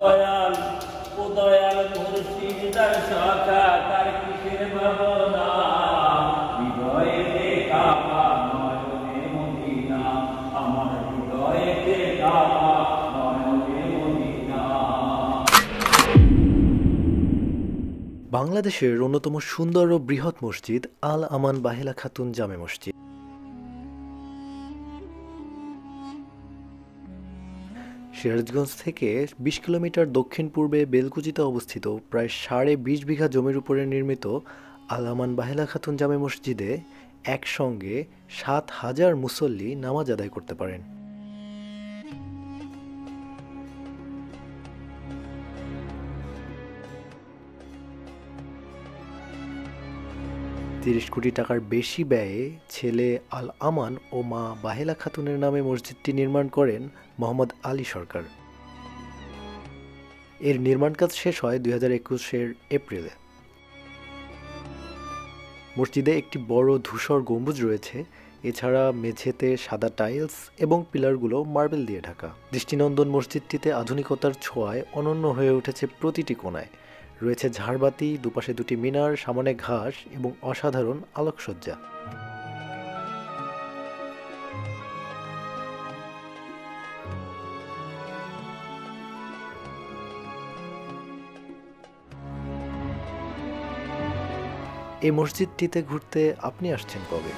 দয়াল ও দয়াল মুর্শিদ তার শাখা তার কিসের ভাবনা হৃদয়েতে কাবা নয়নে মদিনা আমার হৃদয়েতে কাবা নয়নে মদিনা। বাংলাদেশের অন্যতম সুন্দর ও বৃহৎ মসজিদ আল আমান বাহেলা খাতুন জামে মসজিদ। সিরাজগঞ্জ থেকে ২০ কিলোমিটার দক্ষিণ পূর্বে বেলকুচিতে অবস্থিত প্রায় ২.৫ বিঘা জমির উপরে নির্মিত আল আমান বাহেলা খাতুন জামে মসজিদে একসঙ্গে ৭,০০০ মুসল্লি নামাজ আদায় করতে পারেন। $৩০ কোটি টাকার বেশি ব্যয়ে ছেলে আল আমান ও মা বাহেলা খাতুনের নামে মসজিদটি নির্মাণ করেন মোহাম্মদ আলী সরকার। এর নির্মাণ কাজ শেষ হয় ২০২১-এর এপ্রিলে। মসজিদে একটি বড় ধূসর গম্বুজ রয়েছে, এছাড়া মেঝেতে সাদা টাইলস এবং পিলারগুলো মার্বেল দিয়ে ঢাকা। দৃষ্টিনন্দন মসজিদটিতে আধুনিকতার ছোঁয়ায় অনন্য হয়ে উঠেছে প্রতিটি কোণায়। রয়েছে ঝাড়বাতি, দুপাশে দুটি মিনার, সামনে ঘাস এবং অসাধারণ আলোকসজ্জা। এই মসজিদটিতে ঘুরতে আপনি আসছেন কবে?